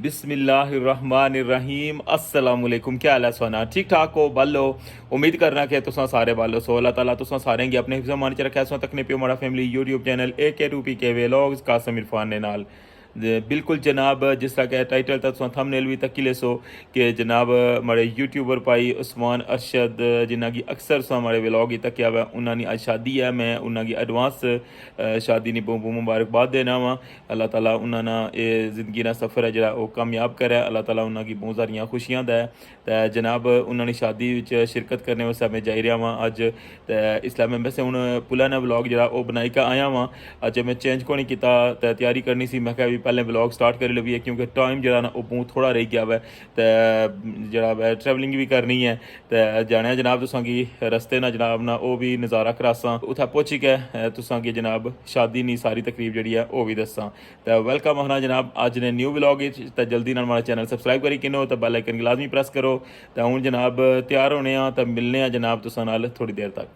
बिस्मिल्लाहिर्रहमानिर्रहीम अस्सलामुअलैकुम। क्या हाल है सोना? ठीक ठाक हो? बल्लो उम्मीद करना कि तुसां सारे बल्लो सो। अल्लाह ताला तुसां सारें गी अपने हिफ्ज़ मान च रखे। सो तकने पियो माड़ा फैमिली यूट्यूब चैनल AK2P के व्लॉग्स कासिम इरफान ने नाल बिल्कुल जनाब जिस तरह के टाइटल तक तुसां थंबनेल भी तकी ले सो कि जनाब माड़े यूट्यूबर भाई उस्मान अरशद जिन्ना की अक्सर तुसां माड़े व्लॉग ही तक्या हुआ उन्हां दी अज शादी है। मैं उन्हां की एडवांस शादी दी बहुत बहुत मुबारकबाद देना वा। अल्लाह ताला उन्हां ना ये जिंदगी दा सफ़र है जिहड़ा वो कामयाब करे। अल्लाह ताला उन्हां की बहुत सारियां खुशियां दै ते जनाब उन्हां दी शादी विच शिरकत करने वास्ते मैं जाई रहा वां अज ते इसलिए मैं वैसे हुण पुराना व्लॉग जिहड़ा वो बनाई के आया वां। अज मैं चेंज को नहीं कीता ते तैयारी करनी सी। मैं भी पहले व्लॉग स्टार्ट करी लवीए क्योंकि टाइम जिहड़ा ना वो बहुत थोड़ा रह गया वै ते जिहड़ा ट्रैवलिंग भी करनी है ते जाने जनाब तुसां गी रस्ते ना जनाब ना वो भी नज़ारा करासां उत्थै पहुंची के तुसां गी जनाब शादी नी सारी तकरीब जिहड़ी है वो भी दस्सां ते वेलकम आखना जनाब अज ने न्यू व्लॉग ते जल्दी नाल हमारा चैनल सबसक्राइब करी किनो ते बैल आइकन गी लाजमी प्रेस करो ते हुण जनाब तैयार होने आ ते मिलने आ जनाब तुसां नाल थोड़ी देर तक।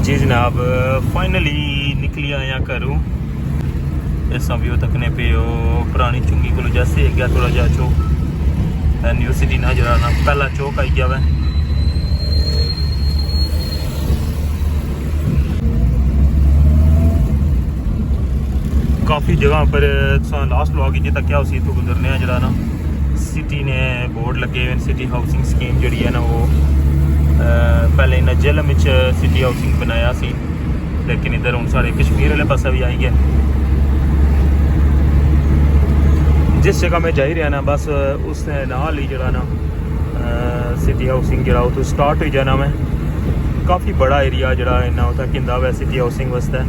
जी जनाब फाइनली निकली आया घरों इस व्यू तकने पे पुरानी चुंगी को जैसे गया थोड़ा जहा चौक न्यू सिटी ना जरा ना पहला चौक आई गया वै। काफ़ी जगह पर लास्ट व्लॉग जितना क्या उसी तो गुजरने जरा ना सिटी ने बोर्ड लगे हुए सिटी हाउसिंग स्कीम जी है ना वो पहले इन्हें जेलम सिटी हाउसिंग बनाया सी लेकिन इधर हूँ साढ़े कश्मीर वाले पासा भी आई गया। जिस जगह मैं जा ही रहा ना बस उस नाल ही जरा ना सिटी हाउसिंग जरा उतो स्टार्ट हो जाना मैं। काफ़ी बड़ा एरिया जरा इन्ना उत्थै किंदा वै सिटी हाउसिंग वास्ते।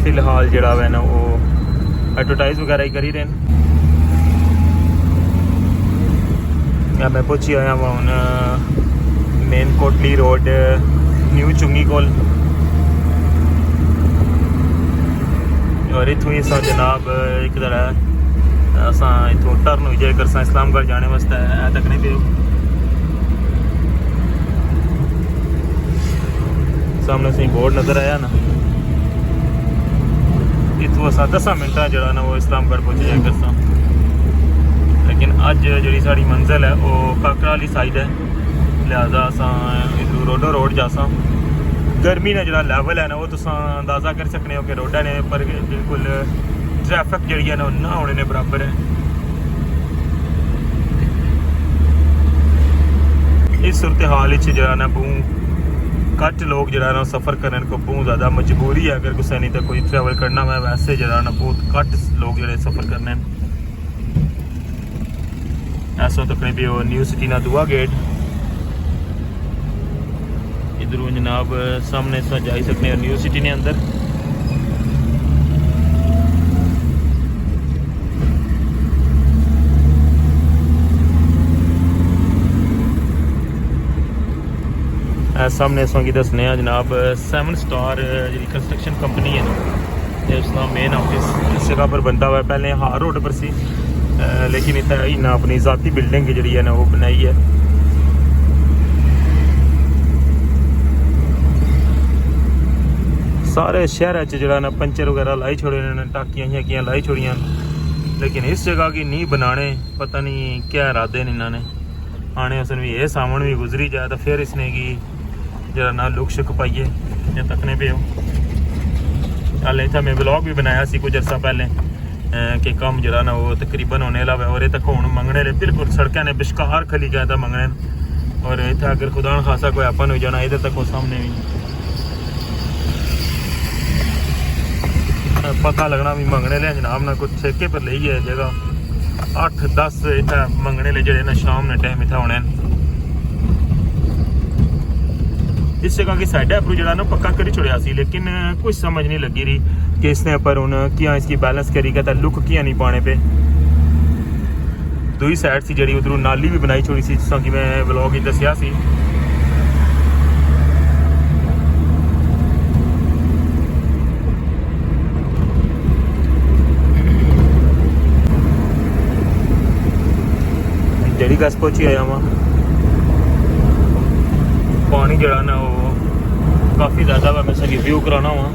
फिलहाल जरा वै ना वो एडवरटाइज वगैरह ही करी रहे हैं। मैं पहुंची आया वहाँ हूँ मेन कोटली रोड न्यू चुंगी कोल और इतों ही अस जनाब एक तरह असा इतों टर्न हो जाए कर इस्लामगढ़ जाने वास्ते तकने पे सामने से बोर्ड नज़र आया ना इतों अस 10 मिनट जरा ना वो इस्लामगढ़ पहुँच जाए करसा। लेकिन अज जी साड़ी मंजिल है वो काकड़ा वाली साइड है लिहाजा अस इधर रोडो रोड जासा। गर्मी ने जो लैवल है ना वो तुम अंदाज़ा कर सकते हो कि रोडा ने पर बिल्कुल ट्रैफिक जी है ना ना होने ने बराबर है। इस सूरत हाल जो ना बहुत घट लोग जो ना सफ़र करने को बहुत ज़्यादा मजबूरी है अगर किसी नहीं तो कोई ट्रैवल करना मैं वैसे जो ना बहुत घट लोग जो सफ़र करने ऐसा तकने भी वो न्यू सिटी ना दुआ गेट इधरों जनाब सामने से जा सकते हैं न्यू सिटी ने अंदर। सामने इसकी दसने जनाब 7 स्टार जी कंस्ट्रक्शन कंपनी है ना उसका मेन ऑफिस इस जगह पर बनता हुआ। पहले हार रोड पर सी लेकिन इतना इन्हें अपनी ज़ाती बिल्डिंग जी है ना वो बनाई है। सारे शहर जो ना पंचर वगैरह लाई छोड़े टाकियां शाकियां लाई छोड़ियां लेकिन इस जगह की नहीं बनाने पता नहीं क्या इरादे ने इन्होंने आने उसने भी ये सामन भी गुजरी जाए तो फिर इसने की जरा ना लुक शुक पाइए या तकने पे हो। हाल इतना मैं व्लॉग भी बनाया सी कुछ अर्सा पहले कि कम जरा ना वो तकरीबन होने लगा और ये तक हूँ मंगने ले बिल्कुल सड़कें ने बिशकार खली गया था मंगने और इतना अगर खुदा न खासा कोई अपन हो जाना इधर तक वो सामने भी पता लगना भी मंगने ले जनाब ना कुछ ठेके पर ले है जगह 8-10 इतना मंगने ले जड़े ना शाम ने टाइम इतना होने इस जगह की साइड है जरा ना पक्का करी छोड़िया सी लेकिन कुछ समझ नहीं लगी रही कि इसने पर हूँ क्या इसकी बैलेंस करी कहता लुक किया नहीं पाने पे दूसरी साइड सी जी उधरों नाली भी बनाई छोड़ी सी जिस कि मैं व्लॉग ही दसिया सी जड़ी गस पहुंची आया वहाँ पानी जड़ा ना वो काफ़ी ज़्यादा वा मैं सही व्यू कराना वहाँ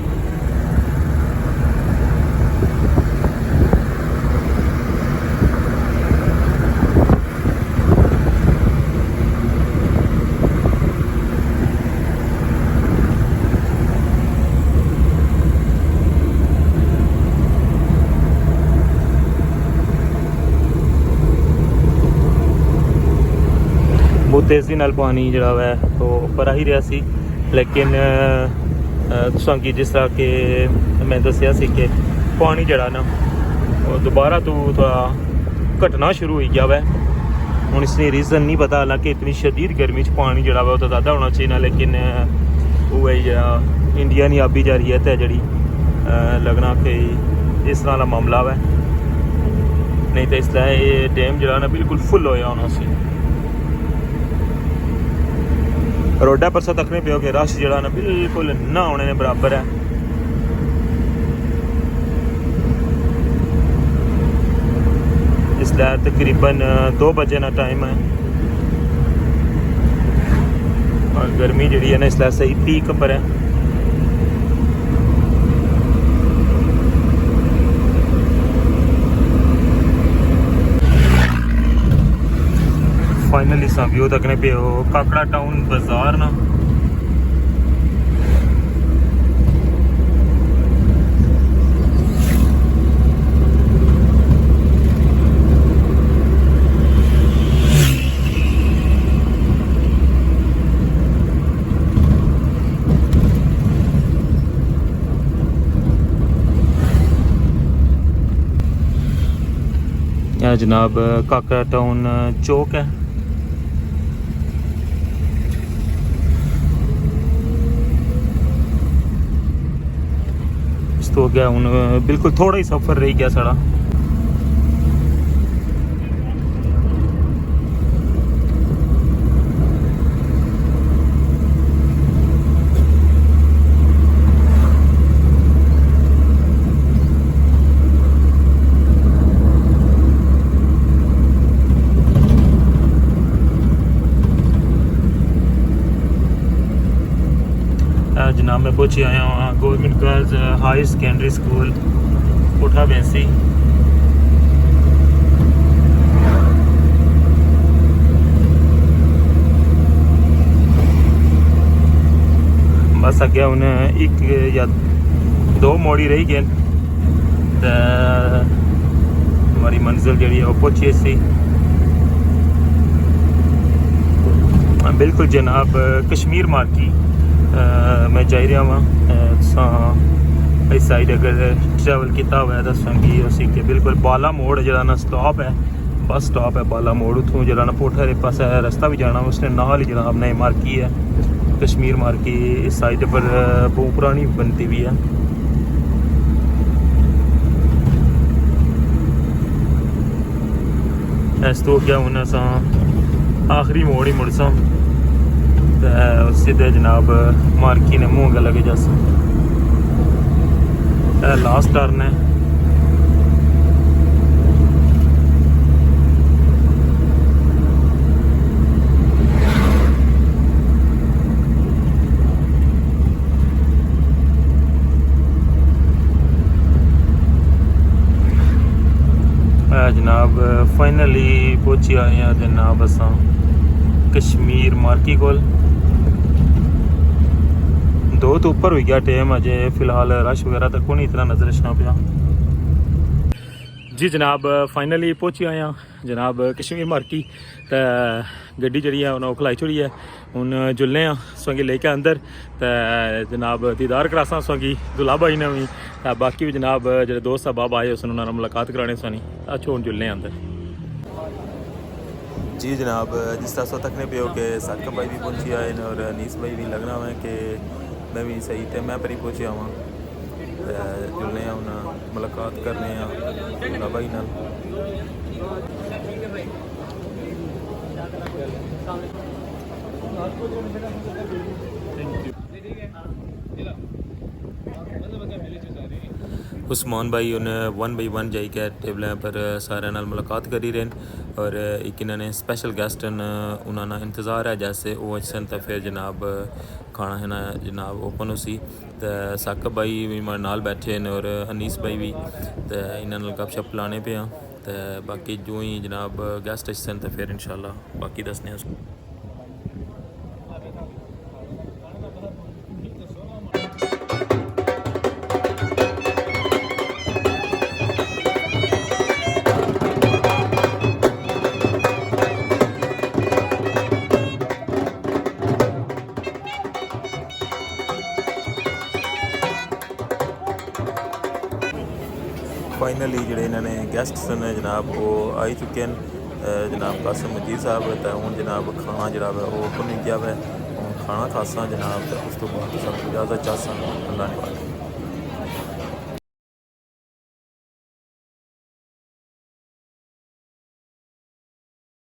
बहुत तेज़ी नाल पानी जड़ा है तो ऊपर आ ही रहा सी लेकिन तुसां की जिस तरह के मैं दसिया सी कि पानी जड़ा ना दोबारा तो थोड़ा घटना शुरू हो गया वै हुण इसने रीज़न नहीं पता हालांकि इतनी शदीद गर्मी च पानी जड़ा वै तो ज़्यादा होना चाहिए ना लेकिन वो है इंडिया नहीं आबी जा रही है तो जी लगना कि इस तरह का मामला वै नहीं तो इसलिए ये डैम जड़ा ना बिल्कुल फुल होया होना सी रोडा पर से तकने पे रश जड़ा ना बिल्कुल ना होने ने बराबर है इसलिए तकरीबन 2 बजे ना टाइम है और गर्मी जड़ी है ना इसलिए सही पीक पर है फाइनली सा व्यू तकने पे हो काकड़ा टाउन बाजार ना यहाँ जनाब काकड़ा टाउन चौक है हो गया हूँ बिल्कुल थोड़ा ही सफ़र रह गया साड़ा जनाब मैं पहुँची आया हूँ government girls high secondary school कोठा बैंसी बस अगे हूँ एक या 2 मोड़ी रही गए हमारी मंजिल जी है वो पहुँची सी बिल्कुल जनाब कश्मीर मार्की मैं जा रहा वहाँ इस साइड अगर ट्रैवल किया हुआ है दसांगी उसी के बिल्कुल बाला मोड़ जरा ना स्टॉप है बस स्टॉप है बाला मोड़ उतों जरा ना पोठा रे पास रास्ता भी जाना उसने नाल ही जनाब ने मार्की है कश्मीर मार्की इस साइड पर बहुत पुरानी बनती हुई है इस तो क्या होना सा आखिरी मोड़ ही मुड़सा सीधे जनाब मार्की ने मुँह लगे जस लास्ट टर्न है जनाब फाइनली पहुंची आए हैं जनाब असा कश्मीर मार्की कोल 2 तो ऊपर हो गया टाइम अजे फिलहाल रश वगैरह तक को नहीं इतना नजर छा पाया जी जनाब फाइनली पहुंची आया जनाब कश्मीर मार्की तो गड्डी जी है उन्हें खलाई छोड़ी है हूँ जुलने सोगी लेके अंदर तो जनाब दीदार करासा सोगी दुल्हा भाई ने भी बाकी भी जनाब जो दोस्त साहब आए उस उन्होंने मुलाकात कराने सोनी अच्छे हूँ जुलने अंदर जी जनाब जिस तरह सो तकने पे हो के साकिब भाई भी पहुंची आए और अनीस भाई भी लगना हुआ है कि मैं भी सही टाइम मैं पर ही पहुंचे हुआ जुलने हूँ मुलाकात करने दुल्हा भाई नाल उस्मान भाई उन्हें 1 बाई 1 जाइए टेबलें पर सारे नाल मुलाकात करी रहे और एक इन्होंने स्पेशल गेस्ट उन्होंने इंतज़ार है जैसे वो सन तो फिर जनाब खाना है ना जनाब ओपन उसी तो साकिब भाई भी मेरे नाल बैठे हैं और अनीस भाई भी तो इन्होंने गपशप लाने पे हाँ तो बाकी जो ही जनाब गेस्ट सन तो फिर इंशाल्लाह बाकी दसने फाइनली जोड़े इन्होंने गैस्ट सन जनाब वो आई चुके हैं जनाब कासिम मजीद साहब तो हूँ जनाब खाना जरा वो ओपन हो गया है हूँ खाना खासा जनाब तो उस तो बाद सब इजाज़त चाहसा अल्लाह ने